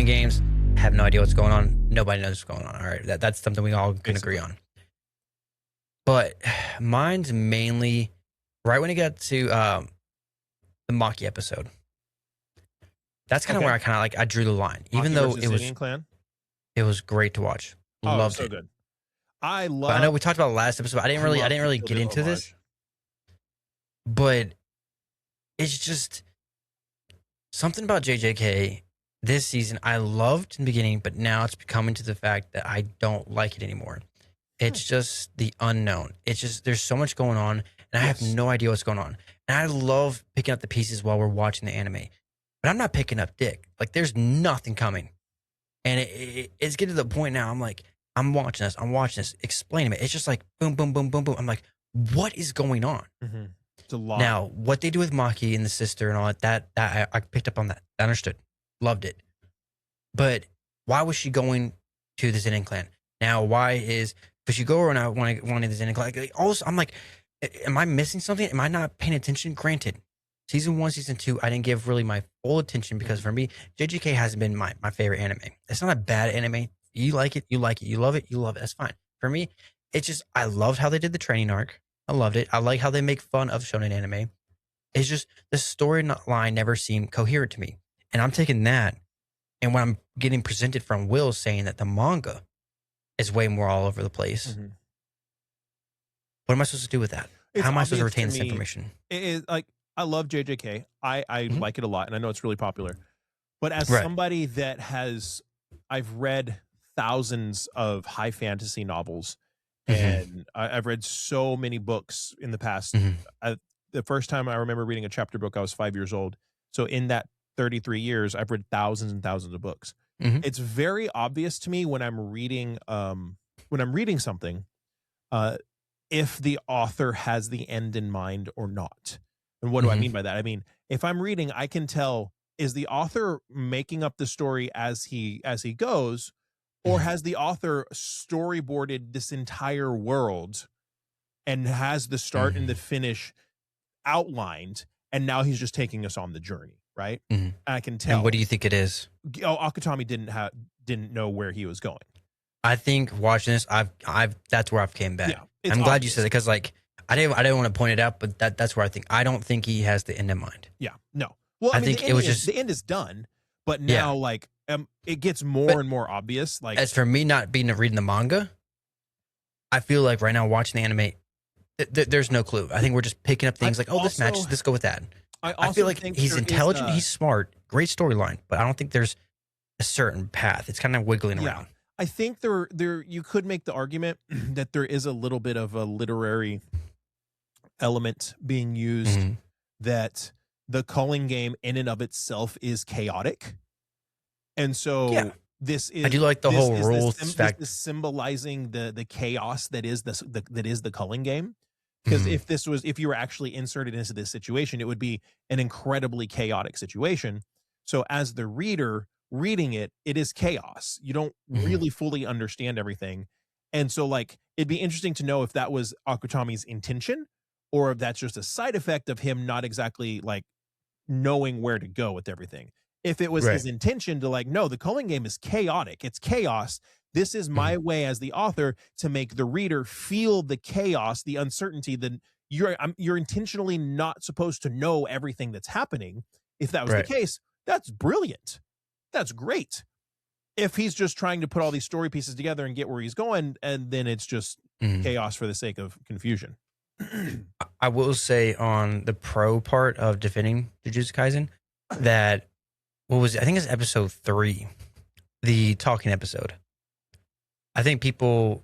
Calling games, have no idea what's going on. Nobody knows what's going on. All right, that's something we all can agree on. But mine's mainly right when it got to the Maki episode. That's kind of where I kind of like I drew the line, Maki even though it was great to watch. Loved it. Good. I know we talked about the last episode. I didn't really get into this, but it's just something about JJK this season I loved in the beginning, but now it's coming to the fact that I don't like it anymore. It's just the unknown. It's just there's so much going on, and I have no idea what's going on. And I love picking up the pieces while we're watching the anime, but I'm not picking up dick. Like there's nothing coming, and it's getting to the point now. I'm like, I'm watching this, explaining it. It's just like boom, boom, boom, boom, boom. I'm like, what is going on? Mm-hmm. It's a lot. Now, what they do with Maki and the sister and all that I picked up on that. I understood, loved it. But why was she going to the Zenin clan? Now, why is because you go around out one of the Zenin clan? Like, also, I'm like, am I missing something? Am I not paying attention? Granted, season 1, season 2, I didn't give really my full attention because for me, JJK hasn't been my favorite anime. It's not a bad anime. You like it, you like it. You love it, you love it. That's fine. For me, it's just I loved how they did the training arc. I loved it. I like how they make fun of shonen anime. It's just the storyline never seemed coherent to me. And I'm taking that, and when I'm getting presented from Will saying that the manga is way more all over the place, what am I supposed to do with that? How am I supposed to retain this information? It is like I love JJK. I like it a lot, and I know it's really popular. But as somebody that I've read thousands of high fantasy novels, and I've read so many books in the past. The first time I remember reading a chapter book, I was 5 years old. So in that 33 years, I've read thousands and thousands of books. It's very obvious to me when I'm reading something, if the author has the end in mind or not. And what do I mean by that? I mean, if I'm reading, I can tell, is the author making up the story as he goes, or has the author storyboarded this entire world and has the start and the finish outlined, and now he's just taking us on the journey, right? I can tell. And what do you think it is? Oh, Akutami didn't know where he was going. I think watching this, that's where I've came back. Yeah, I'm glad you said it because like I didn't want to point it out, but that's where I don't think he has the end in mind. Yeah, no. Well, I mean, think it was just the end is done, but now like it gets more and more obvious. Like as for me not reading the manga, I feel like right now watching the anime, there's no clue. I think we're just picking up things this matches. Let's go with that. I feel like he's intelligent, he's smart, great storyline, but I don't think there's a certain path. It's kind of wiggling around. I think there you could make the argument that there is a little bit of a literary element being used, that the calling game in and of itself is chaotic. And so this is, I do like the whole rules fact. This is symbolizing the chaos that is the culling game. Because if you were actually inserted into this situation, it would be an incredibly chaotic situation. So as the reader reading it, it is chaos. You don't really fully understand everything. And so like it'd be interesting to know if that was Akutami's intention, or if that's just a side effect of him not exactly like knowing where to go with everything. If it was his intention to like, no, the culling game is chaotic. It's chaos. This is my way as the author to make the reader feel the chaos, the uncertainty, that you're intentionally not supposed to know everything that's happening. If that was the case, that's brilliant. That's great. If he's just trying to put all these story pieces together and get where he's going, and then it's just chaos for the sake of confusion. I will say on the pro part of defending Jujutsu Kaisen that I think it's episode 3, the talking episode. I think people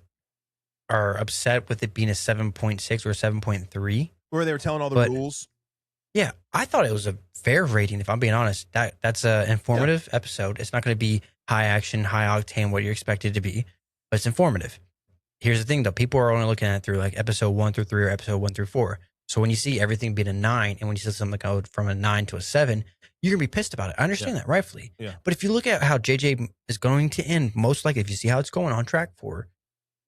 are upset with it being a 7.6 or a 7.3. Where they were telling all the rules. Yeah, I thought it was a fair rating, if I'm being honest. That's an informative episode. It's not going to be high action, high octane, what you're expected to be, but it's informative. Here's the thing, though. People are only looking at it through like episode 1 through 3 or episode 1 through 4. So when you see everything being a 9, and when you see something go from a 9 to a 7, you're going to be pissed about it. I understand that, rightfully. Yeah. But if you look at how JJ is going to end, most likely, if you see how it's going on track for,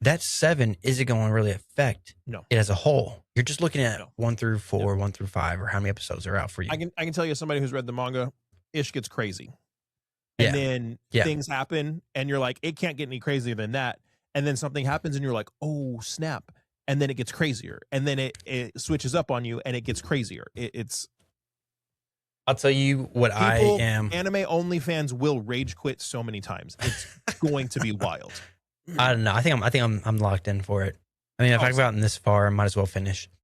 that 7 isn't going to really affect it as a whole. You're just looking at 1 through 4, 1 through 5, or how many episodes are out for you. I can tell you, somebody who's read the manga, ish gets crazy. and then Yeah. things happen and you're like, it can't get any crazier than that. And then something happens and you're like, oh snap. And then it gets crazier. And then it switches up on you and it gets crazier. It's I'll tell you what I am. Anime only fans will rage quit so many times. It's going to be wild. I don't know. I think I'm locked in for it. I mean, if I've gotten this far, I might as well finish.